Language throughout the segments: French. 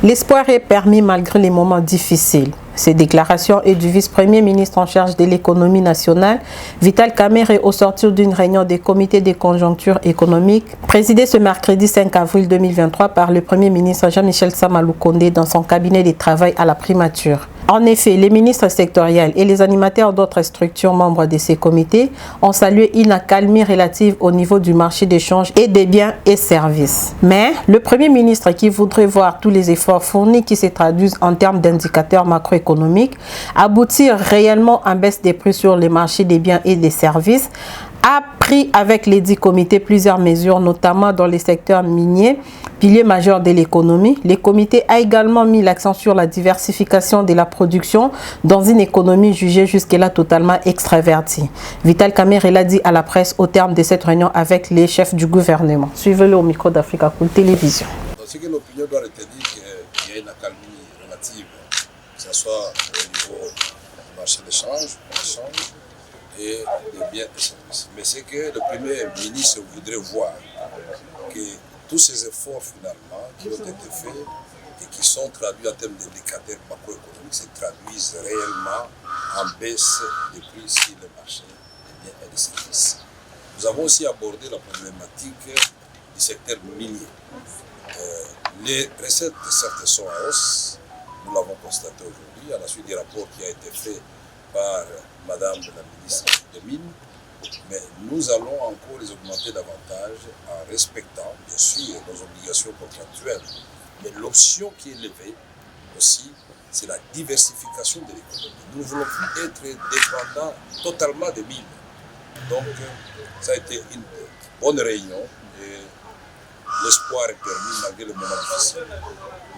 L'espoir est permis malgré les moments difficiles. Ces déclarations est du vice-premier ministre en charge de l'économie nationale, Vital Kamerhe, au sortir d'une réunion des comités de conjoncture économique, présidée ce mercredi 5 avril 2023 par le premier ministre Jean-Michel Sama Lukonde dans son cabinet de travail à la primature. En effet, les ministres sectoriels et les animateurs d'autres structures membres de ces comités ont salué une accalmie relative au niveau du marché d'échange et des biens et services. Mais le Premier ministre, qui voudrait voir tous les efforts fournis qui se traduisent en termes d'indicateurs macroéconomiques aboutir réellement en baisse des prix sur les marchés des biens et des services, a pris avec les 10 comités plusieurs mesures, notamment dans les secteurs miniers, pilier majeur de l'économie. Le comité a également mis l'accent sur la diversification de la production dans une économie jugée jusque-là totalement extravertie. Vital Kamerhe l'a dit à la presse au terme de cette réunion avec les chefs du gouvernement. Suivez-le au micro d'Africa Cool Télévision. Ce que l'opinion doit retenir, qu'il y a une accalmie relative, que ce soit au niveau du marché d'échange, et des biens et services. Mais c'est que le Premier ministre voudrait voir que tous ces efforts finalement qui ont été faits et qui sont traduits en termes d'indicateurs macroéconomiques se traduisent réellement en baisse des prix sur le marché des biens et des services. Nous avons aussi abordé la problématique du secteur minier. Les recettes certes sont en hausse, nous l'avons constaté aujourd'hui à la suite du rapport qui a été fait par Madame la ministre des Mines, mais nous allons encore les augmenter davantage en respectant bien sûr nos obligations contractuelles. Mais l'option qui est levée aussi, c'est la diversification de l'économie. Nous ne voulons plus être dépendants totalement des mines. Donc ça a été une bonne réunion et l'espoir est permis malgré le moment difficile.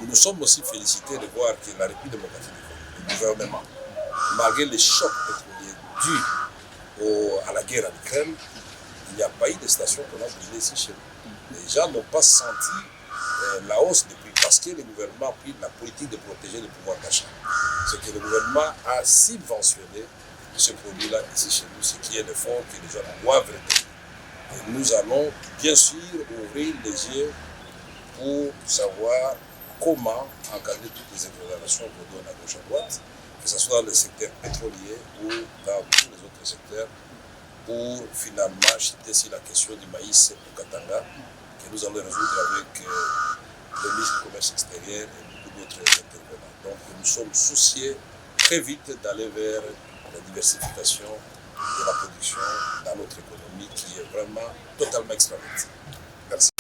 Nous nous sommes aussi félicités de voir que la République démocratique du Congo, le gouvernement, malgré les chocs pétroliers dus à la guerre en Ukraine, il n'y a pas eu de station qu'on a brûlée ici chez nous. Les gens n'ont pas senti la hausse des prix parce que le gouvernement a pris la politique de protéger le pouvoir d'achat. C'est que le gouvernement a subventionné ce produit-là ici chez nous, ce qui est l'effort que les gens doivent retenir. Et nous allons bien sûr ouvrir les yeux pour savoir comment encadrer toutes les exonérations qu'on donne à gauche à droite, que ce soit dans le secteur pétrolier ou dans tous les autres secteurs, pour finalement chuter sur la question du maïs au Katanga, que nous allons résoudre avec le ministre du Commerce extérieur et beaucoup d'autres intervenants. Donc nous sommes souciés très vite d'aller vers la diversification de la production dans notre économie qui est vraiment totalement extravertie. Merci.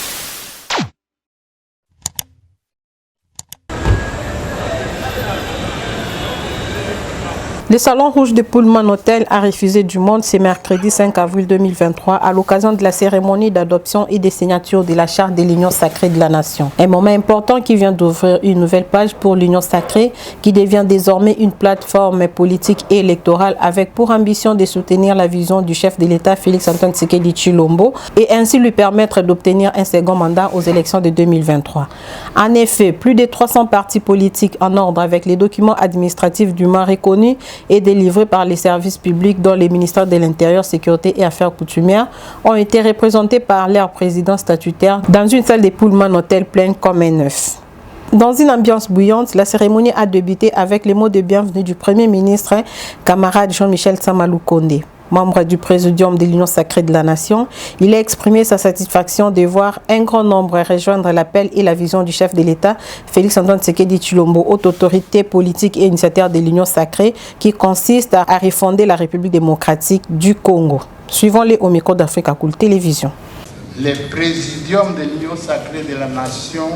Le Salon Rouge de Pullman Hotel a refusé du monde ce mercredi 5 avril 2023 à l'occasion de la cérémonie d'adoption et des signatures de la Charte de l'Union sacrée de la Nation. Un moment important qui vient d'ouvrir une nouvelle page pour l'Union sacrée qui devient désormais une plateforme politique et électorale avec pour ambition de soutenir la vision du chef de l'État Félix-Antoine Tshisekedi Tshilombo et ainsi lui permettre d'obtenir un second mandat aux élections de 2023. En effet, plus de 300 partis politiques en ordre avec les documents administratifs dûment reconnus et délivrés par les services publics dont les ministères de l'Intérieur, Sécurité et Affaires coutumières ont été représentés par leur président statutaire dans une salle de Pullman Hotel pleine comme un œuf. Dans une ambiance bouillante, la cérémonie a débuté avec les mots de bienvenue du Premier ministre, camarade Jean-Michel Sama Lukonde. Membre du Présidium de l'Union sacrée de la Nation, il a exprimé sa satisfaction de voir un grand nombre rejoindre l'appel et la vision du chef de l'État, Félix-Antoine Tshisekedi Tshilombo, haute autorité politique et initiateur de l'Union sacrée, qui consiste à refonder la République démocratique du Congo. Suivons-les au micro d'Africa Cool Télévision. Le Présidium de l'Union sacrée de la Nation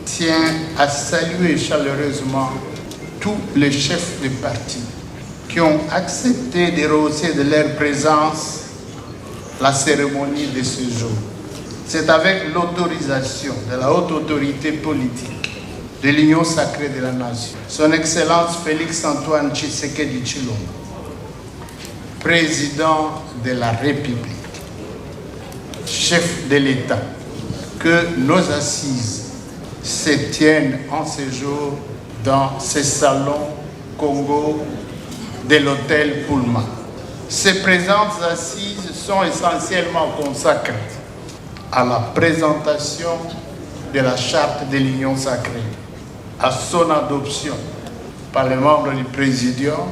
tient à saluer chaleureusement tous les chefs de parti qui ont accepté de rehausser de leur présence la cérémonie de ce jour. C'est avec l'autorisation de la haute autorité politique de l'Union sacrée de la Nation, Son Excellence Félix-Antoine Tshisekedi Tshilombo, président de la République, chef de l'État, que nos assises se tiennent en ce jour dans ce salon Congo de l'hôtel Pullman. Ces présentes assises sont essentiellement consacrées à la présentation de la charte de l'Union sacrée, à son adoption par les membres du Présidium,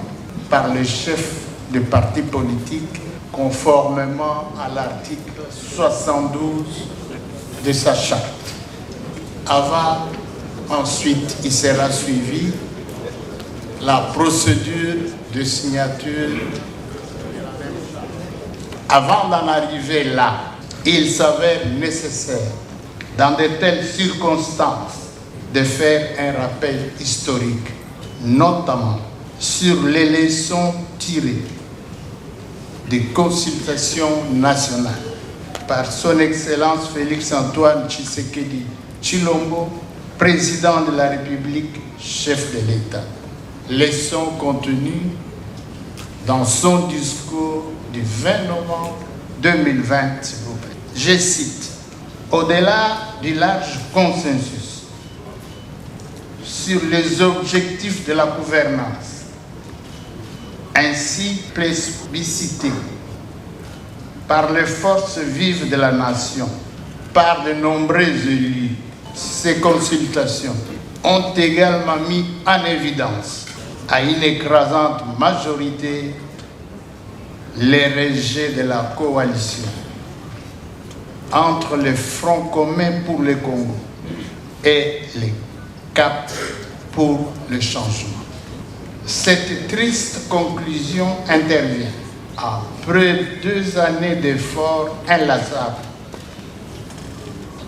par les chefs des partis politiques, conformément à l'article 72 de sa charte. Ensuite, il sera suivi la procédure de signature. Avant d'en arriver là, il s'avère nécessaire, dans de telles circonstances, de faire un rappel historique, notamment sur les leçons tirées des consultations nationales par son Excellence Félix-Antoine Tshisekedi Tshilombo, président de la République, chef de l'État. Leçons contenues dans son discours du 20 novembre 2020, s'il vous plaît. Je cite: au-delà du large consensus sur les objectifs de la gouvernance, ainsi plébiscité par les forces vives de la nation, par de nombreux élus, ces consultations ont également mis en évidence à une écrasante majorité les rejets de la coalition entre le Front commun pour le Congo et le CAP pour le changement. Cette triste conclusion intervient après 2 années d'efforts inlassables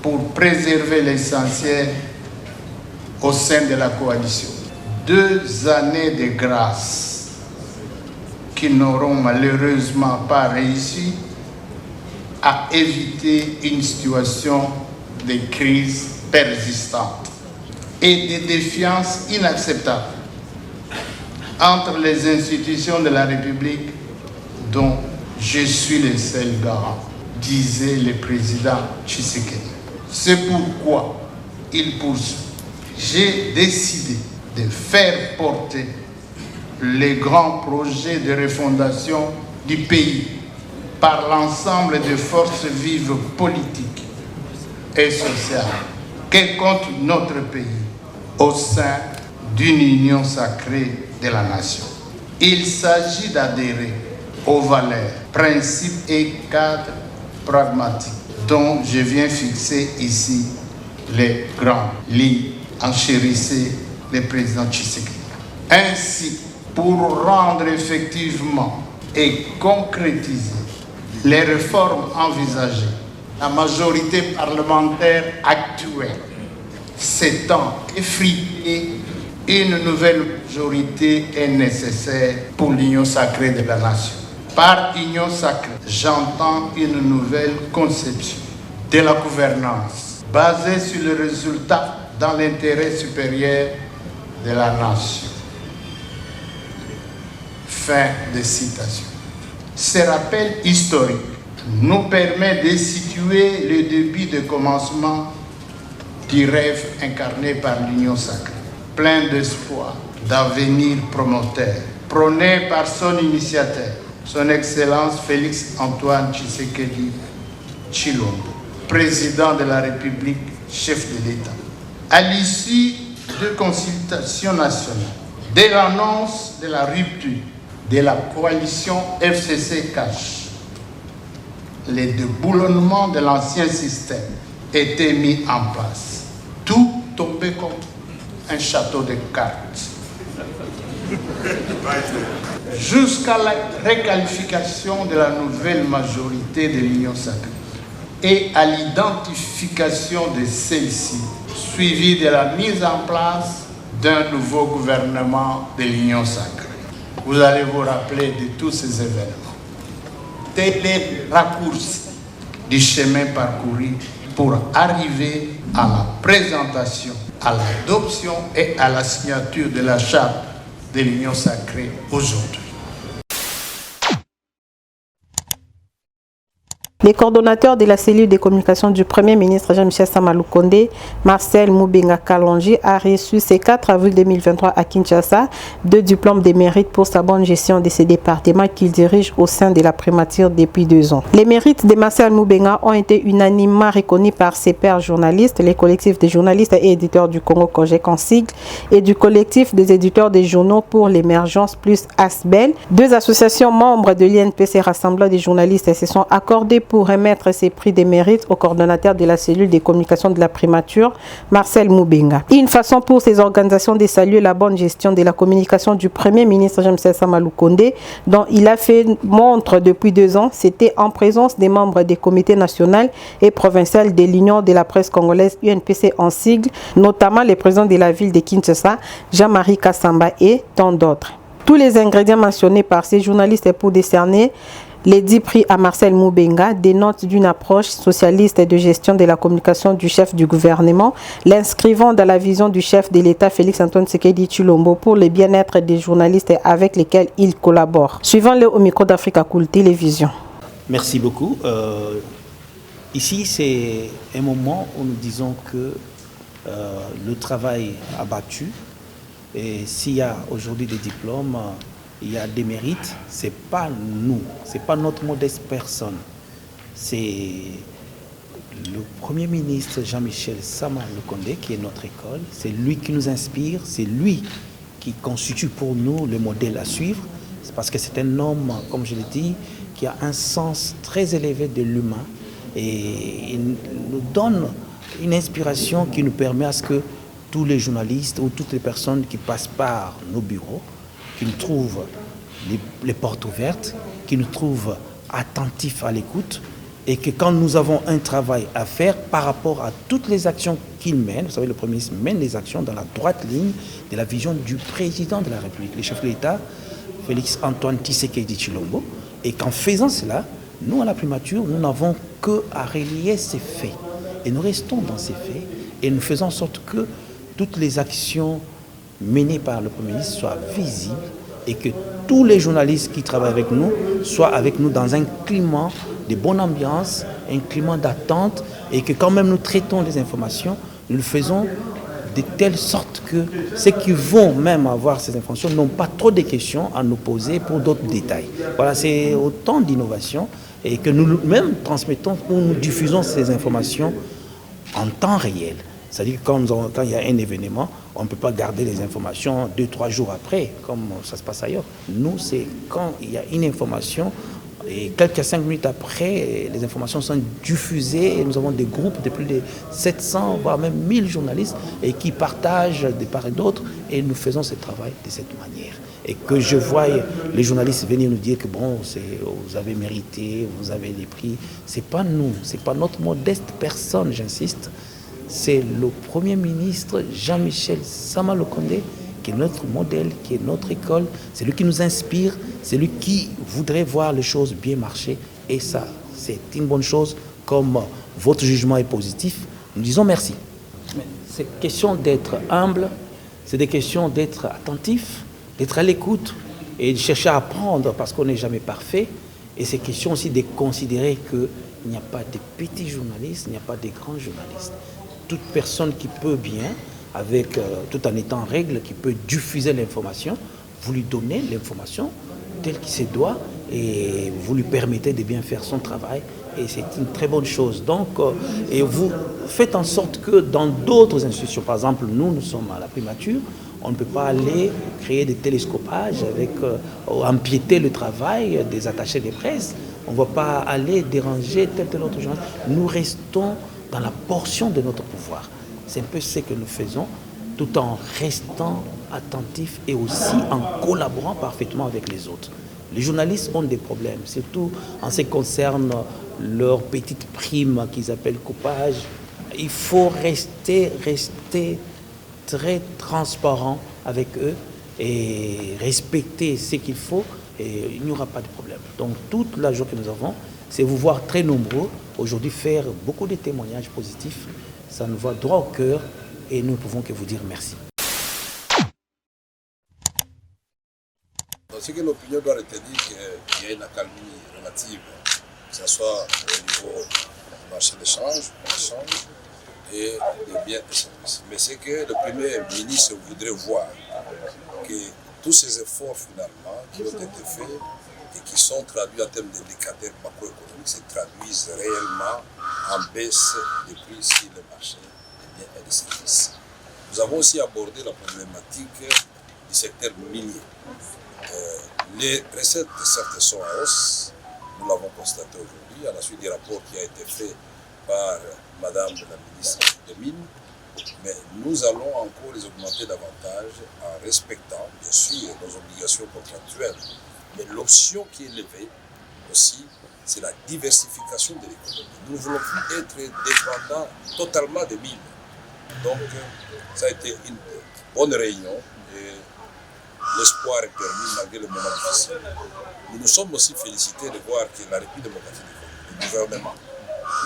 pour préserver l'essentiel au sein de la coalition. 2 années de grâce qui n'auront malheureusement pas réussi à éviter une situation de crise persistante et de défiance inacceptable entre les institutions de la République dont je suis le seul garant, disait le président Tshisekedi. C'est pourquoi il poursuit. J'ai décidé de faire porter les grands projets de refondation du pays par l'ensemble des forces vives politiques et sociales que compte notre pays au sein d'une union sacrée de la nation. Il s'agit d'adhérer aux valeurs, principes et cadres pragmatiques dont je viens fixer ici les grandes lignes, enchérissait le président Tshisekedi. Ainsi, pour rendre effectivement et concrétiser les réformes envisagées, la majorité parlementaire actuelle s'étant effritée, une nouvelle majorité est nécessaire pour l'union sacrée de la nation. Par union sacrée, j'entends une nouvelle conception de la gouvernance basée sur le résultat dans l'intérêt supérieur de la nation. Fin de citation. Ce rappel historique nous permet de situer le début de commencement du rêve incarné par l'union sacrée, plein d'espoir, d'avenir promoteur, prôné par son initiateur, son Excellence Félix-Antoine Tshisekedi Tshilombo, président de la République, chef de l'État. À l'issue de consultations nationales, dès l'annonce de la rupture de la coalition FCC-CACH, les déboulonnements de l'ancien système étaient mis en place. Tout tombait comme un château de cartes. Jusqu'à la réqualification de la nouvelle majorité de l'Union sacrée et à l'identification de celle-ci, suivie de la mise en place d'un nouveau gouvernement de l'Union sacrée. Vous allez vous rappeler de tous ces événements. Tel est le raccourci du chemin parcouru pour arriver à la présentation, à l'adoption et à la signature de la charte de l'Union sacrée aujourd'hui. Les coordonnateurs de la cellule de communication du Premier ministre Jean-Michel Sama Lukonde, Marcel Moubenga Kalonji, a reçu ce 4 avril 2023 à Kinshasa 2 diplômes de mérite pour sa bonne gestion de ces départements qu'il dirige au sein de la primature depuis 2 ans. Les mérites de Marcel Moubenga ont été unanimement reconnus par ses pairs journalistes, les collectifs des journalistes et éditeurs du Congo Cogec en sigle et du collectif des éditeurs des journaux pour l'émergence plus ASBEL. 2 associations membres de l'INPC rassemblant des journalistes se sont accordées pour remettre ces prix de mérite au coordonnateur de la cellule de communication de la primature, Marcel Moubenga. Une façon pour ces organisations de saluer la bonne gestion de la communication du Premier ministre Jean-Michel Sama Lukonde, dont il a fait montre depuis 2 ans, c'était en présence des membres des comités national et provincial de l'Union de la presse congolaise UNPC en sigle, notamment les présidents de la ville de Kinshasa, Jean-Marie Kassamba et tant d'autres. Tous les ingrédients mentionnés par ces journalistes pour décerner les 10 prix à Marcel Moubenga dénotent d'une approche socialiste de gestion de la communication du chef du gouvernement, l'inscrivant dans la vision du chef de l'État Félix-Antoine Tshisekedi Tshilombo pour le bien-être des journalistes avec lesquels il collabore. Suivant-le au micro d'Africa Cool Télévision. Merci beaucoup. Ici, c'est un moment où nous disons que le travail a battu. Et s'il y a aujourd'hui des diplômes, il y a des mérites, ce n'est pas nous, ce n'est pas notre modeste personne. C'est le Premier ministre Jean-Michel Sama Lukonde qui est notre école. C'est lui qui nous inspire, c'est lui qui constitue pour nous le modèle à suivre. C'est parce que c'est un homme, comme je l'ai dit, qui a un sens très élevé de l'humain. Et il nous donne une inspiration qui nous permet à ce que tous les journalistes ou toutes les personnes qui passent par nos bureaux, qui nous trouvent les portes ouvertes, qui nous trouvent attentifs à l'écoute et que quand nous avons un travail à faire par rapport à toutes les actions qu'il mène, vous savez, le Premier ministre mène les actions dans la droite ligne de la vision du président de la République, le chef de l'État, Félix-Antoine Tshisekedi Tshilombo, et qu'en faisant cela, nous, à la primature, nous n'avons que à relier ces faits. Et nous restons dans ces faits et nous faisons en sorte que toutes les actions menées par le Premier ministre soient visibles et que tous les journalistes qui travaillent avec nous soient avec nous dans un climat de bonne ambiance, un climat d'attente et que quand même nous traitons les informations, nous le faisons de telle sorte que ceux qui vont même avoir ces informations n'ont pas trop de questions à nous poser pour d'autres détails. Voilà, c'est autant d'innovations et que nous-mêmes transmettons ou nous diffusons ces informations en temps réel. C'est-à-dire que quand il y a un événement, on ne peut pas garder les informations 2-3 jours après, comme ça se passe ailleurs. Nous, c'est quand il y a une information, et quelques 5 minutes après, les informations sont diffusées et nous avons des groupes de plus de 700, voire même 1000 journalistes et qui partagent de part et d'autre et nous faisons ce travail de cette manière. Et que je voie les journalistes venir nous dire que bon, vous avez mérité, vous avez des prix. C'est pas nous, c'est pas notre modeste personne, j'insiste. C'est le Premier ministre Jean-Michel Sama Lukonde qui est notre modèle, qui est notre école. C'est lui qui nous inspire, c'est lui qui voudrait voir les choses bien marcher. Et ça, c'est une bonne chose. Comme votre jugement est positif, nous disons merci. C'est question d'être humble, c'est des questions d'être attentif, d'être à l'écoute et de chercher à apprendre parce qu'on n'est jamais parfait. Et c'est question aussi de considérer qu'il n'y a pas de petits journalistes, il n'y a pas de grands journalistes. Toute personne qui peut bien, avec tout en étant en règle, qui peut diffuser l'information, vous lui donnez l'information telle qu'il se doit et vous lui permettez de bien faire son travail et c'est une très bonne chose. Donc, et vous faites en sorte que dans d'autres institutions, par exemple, nous sommes à la primature, on ne peut pas aller créer des télescopages avec empiéter le travail des attachés de presse. On ne va pas aller déranger tel autre journaliste. Nous restons dans la portion de notre pouvoir. C'est un peu ce que nous faisons, tout en restant attentifs et aussi en collaborant parfaitement avec les autres. Les journalistes ont des problèmes, surtout en ce qui concerne leur petite prime qu'ils appellent coupage. Il faut rester très transparent avec eux et respecter ce qu'il faut et il n'y aura pas de problème. Donc toute la joie que nous avons, c'est vous voir très nombreux aujourd'hui faire beaucoup de témoignages positifs. Ça nous va droit au cœur et nous ne pouvons que vous dire merci. Ce que l'opinion doit retenir, qu'il y a une accalmie relative que ce soit au niveau du marché d'échange et des biens et services. Mais c'est que le Premier ministre voudrait voir que tous ces efforts finalement qui ont été faits et qui sont traduits en termes d'indicateurs macroéconomiques se traduisent réellement en baisse des prix sur le marché des biens et des services. Nous avons aussi abordé la problématique du secteur minier. Les recettes, certes, sont en hausse, nous l'avons constaté aujourd'hui, à la suite du rapport qui a été fait par Madame la ministre des Mines, mais nous allons encore les augmenter davantage en respectant, bien sûr, nos obligations contractuelles. Mais l'option qui est levée aussi, c'est la diversification de l'économie. Nous ne voulons plus être dépendants totalement des mines. Donc, ça a été une bonne réunion et l'espoir est permis malgré le moment difficile. Nous nous sommes aussi félicités de voir que la République démocratique du Congo, le gouvernement,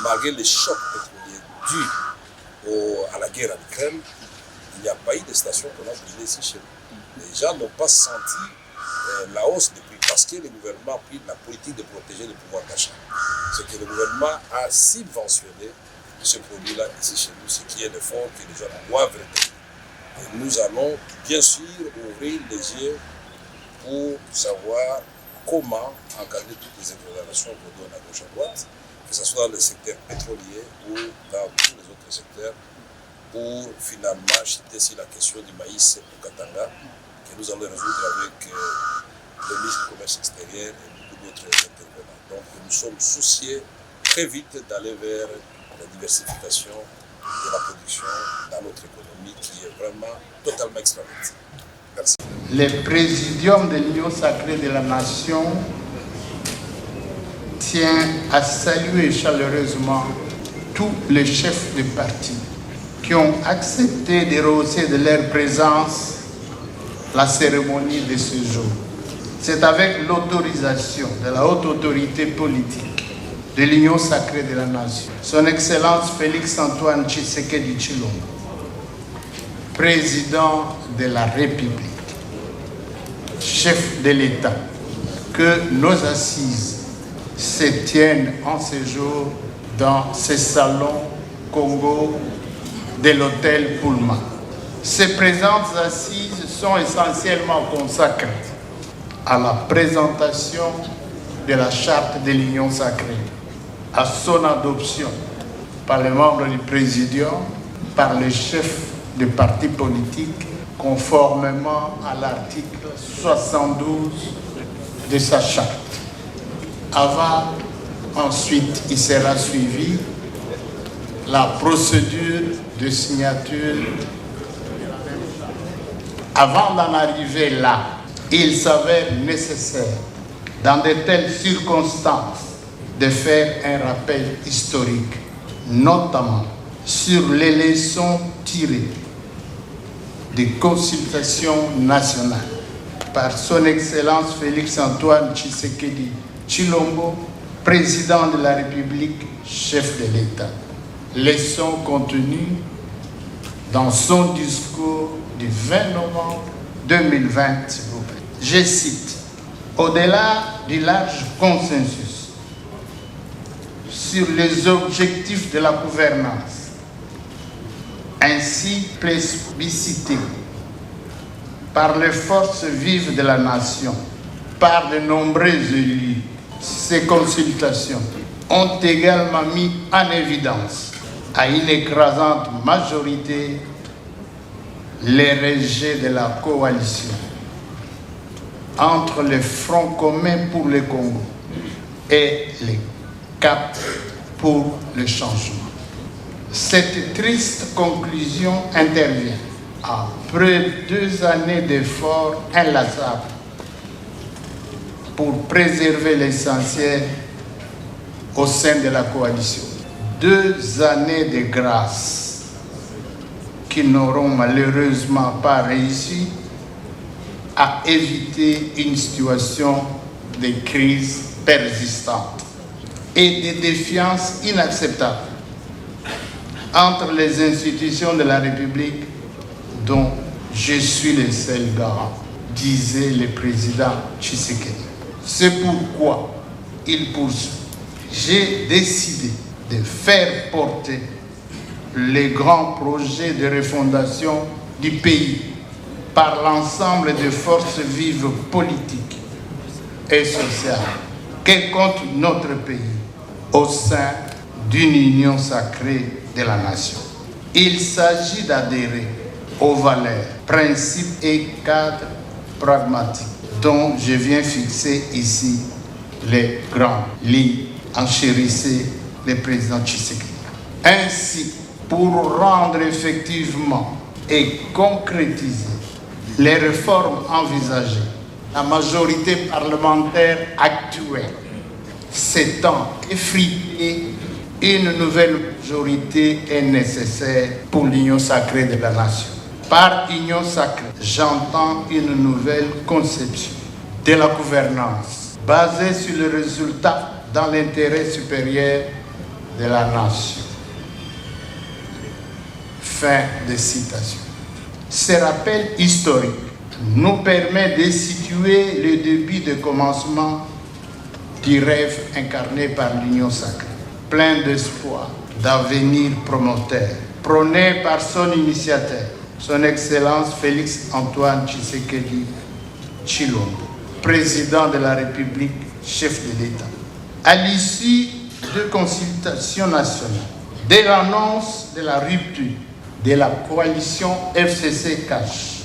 malgré les chocs pétroliers dus à la guerre en Ukraine, il n'y a pas eu de station qu'on a brûlée ici chez nous. Les gens n'ont pas senti la hausse des prix parce que le gouvernement a pris la politique de protéger le pouvoir d'achat. C'est que le gouvernement a subventionné ce produit-là ici chez nous, ce qui est l'effort que les gens doivent retenir. Et nous allons bien sûr ouvrir les yeux pour savoir comment encadrer toutes les exonérations qu'on donne à gauche à droite, que ce soit dans le secteur pétrolier ou dans tous les autres secteurs, pour finalement chuter sur la question du maïs au Katanga, que nous allons résoudre avec le ministre du Commerce extérieur et beaucoup d'autres intervenants. Donc nous sommes souciés très vite d'aller vers la diversification de la production dans notre économie qui est vraiment totalement extravertie. Merci. Le Présidium de l'Union sacrée de la Nation tient à saluer chaleureusement tous les chefs de parti qui ont accepté de rehausser de leur présence la cérémonie de ce jour. C'est avec l'autorisation de la haute autorité politique de l'Union sacrée de la Nation, Son Excellence Félix-Antoine Tshisekedi Tshilombo, président de la République, chef de l'État, que nos assises se tiennent en ce jour dans ce salon Congo de l'hôtel Pullman. Ces présentes assises sont essentiellement consacrées à la présentation de la charte de l'Union sacrée, à son adoption par les membres du Présidium, par les chefs des partis politiques, conformément à l'article 72 de sa charte. Ensuite, il sera suivi la procédure de signature. Avant d'en arriver là, il s'avère nécessaire, dans de telles circonstances, de faire un rappel historique, notamment sur les leçons tirées des consultations nationales par son Excellence Félix-Antoine Tshisekedi Tshilombo, président de la République, chef de l'État. Leçons contenues dans son discours du 20 novembre 2020. Je cite: au-delà du large consensus sur les objectifs de la gouvernance, ainsi plébiscité par les forces vives de la nation, par de nombreux élus, ces consultations ont également mis en évidence à une écrasante majorité les rejets de la coalition entre le Front commun pour le Congo et le Cap pour le changement. Cette triste conclusion intervient après 2 années d'efforts inlassables pour préserver l'essentiel au sein de la coalition. 2 années de grâce qui n'auront malheureusement pas réussi à éviter une situation de crise persistante et de défiance inacceptable entre les institutions de la République dont je suis le seul garant, disait le président Tshisekedi. C'est pourquoi il poursuit. j'ai décidé de faire porter les grands projets de refondation du pays par l'ensemble des forces vives politiques et sociales que compte notre pays au sein d'une union sacrée de la nation. Il s'agit d'adhérer aux valeurs, principes et cadres pragmatiques dont je viens fixer ici les grandes lignes. Enchérissez le président Tshisekedi. Ainsi, pour rendre effectivement et concrétiser les réformes envisagées, la majorité parlementaire actuelle s'étant effritée, une nouvelle majorité est nécessaire pour l'union sacrée de la nation. Par union sacrée, j'entends une nouvelle conception de la gouvernance basée sur le résultat dans l'intérêt supérieur de la nation. Fin de citation. Ce rappel historique nous permet de situer le début de commencement du rêve incarné par l'union sacrée, plein d'espoir, d'avenir promoteur, prôné par son initiateur, son Excellence Félix Antoine Tshisekedi Tshilombo, président de la République, chef de l'État. À l'issue de consultations nationales, dès l'annonce de la rupture de la coalition FCC-CACH,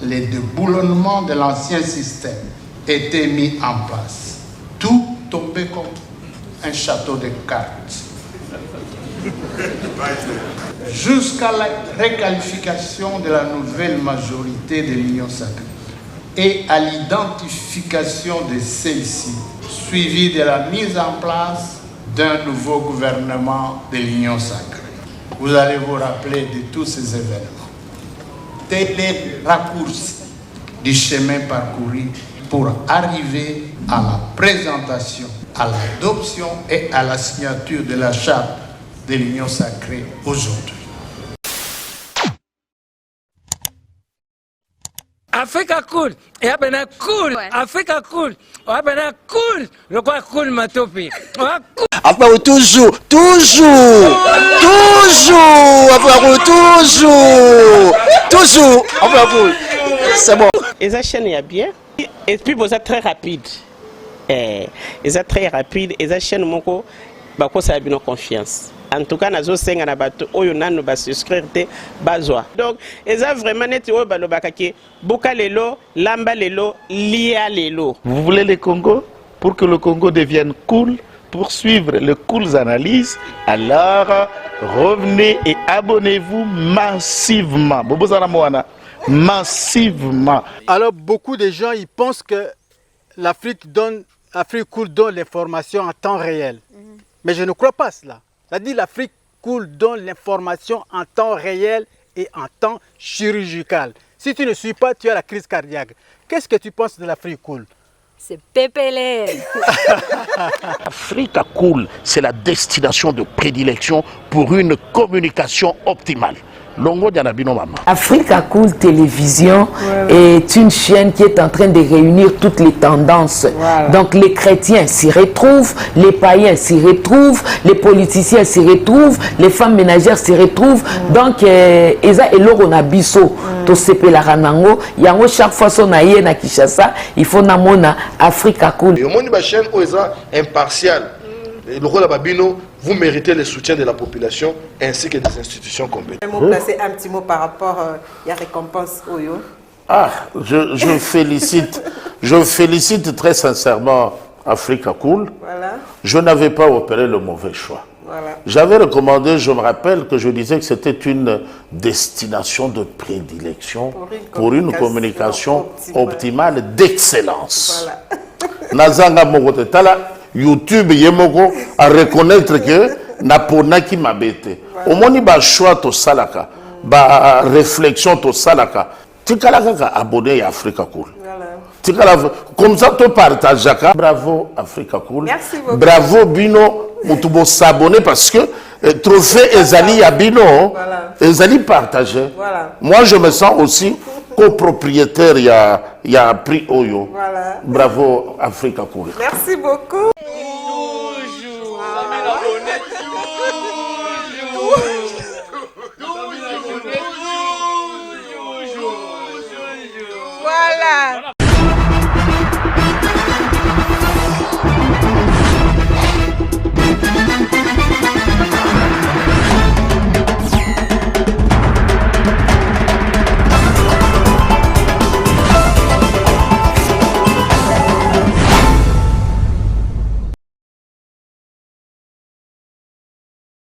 les déboulonnements de l'ancien système étaient mis en place. Tout tombait comme un château de cartes. Jusqu'à la réqualification de la nouvelle majorité de l'Union sacrée et à l'identification de celle-ci, suivie de la mise en place d'un nouveau gouvernement de l'Union sacrée. Vous allez vous rappeler de tous ces événements. Tel est le raccourci du chemin parcouru pour arriver à la présentation, à l'adoption et à la signature de la charte de l'Union sacrée aujourd'hui. Africa cool, et abena cool, Africa cool, abena cool, le quoi cool matopi. Enfin, toujours, enfin, c'est bon. Et ça chaîne est bien, et puis vous êtes très rapide. Et ça très rapide, et ça chaîne mon co, bah quoi ça a bien confiance. En tout cas, nazo senga na bato oyo nanu ba souscrire te bazwa. Donc, eza vraiment neti oyo balobakaki buka lelo, lamba lelo, lia lelo. Vous voulez le Congo? Pour que le Congo devienne cool, pour suivre les cool analyses, alors revenez et abonnez-vous massivement. Bobozana Moana, massivement. Alors, beaucoup de gens ils pensent que l'Afrique cool donne l'information en temps réel. Mais je ne crois pas cela. C'est-à-dire l'Afrique cool donne l'information en temps réel et en temps chirurgical. Si tu ne suis pas, tu as la crise cardiaque. Qu'est-ce que tu penses de l'Afrique cool? C'est pépélé. Africa Cool, c'est la destination de prédilection pour une communication optimale. Longo Dianabino Mama. Africa Cool Télévision est une chaîne qui est en train de réunir toutes les tendances. Donc les chrétiens s'y retrouvent, les païens s'y retrouvent, les politiciens s'y retrouvent, les femmes ménagères s'y retrouvent. Donc Eza Eloro na biso to sepela ranango yango chaque fois son aye na Kinshasa, il faut namona Africa Cool. Et au monde de la chaîne Oeza impartial. Le rôle de Babino, vous méritez le soutien de la population ainsi que des institutions compétentes. Placer un petit mot par rapport à la récompense Oyo. Ah, je félicite très sincèrement Africa Cool. Voilà. Je n'avais pas opéré le mauvais choix. Voilà. J'avais recommandé, je me rappelle que je disais que c'était une destination de prédilection pour une communication optimale d'excellence. Voilà. Nazanga Mogote Tala, YouTube Yemoko à reconnaître que Napona qui m'a bêté. Au moins, il y a choix to salaka, ba réflexion to salaka. Tikalaka abonné à Africa Cool. Comme ça, tu partages. Bravo Africa Cool. Merci beaucoup. Bravo Bino. Mutubo s'abonner parce que trophée Ezali à Bino, Ezali partagé. Voilà. Moi, je me sens aussi copropriétaire. Il y a prix Oyo. Voilà. Bravo Africa Cool. Merci beaucoup.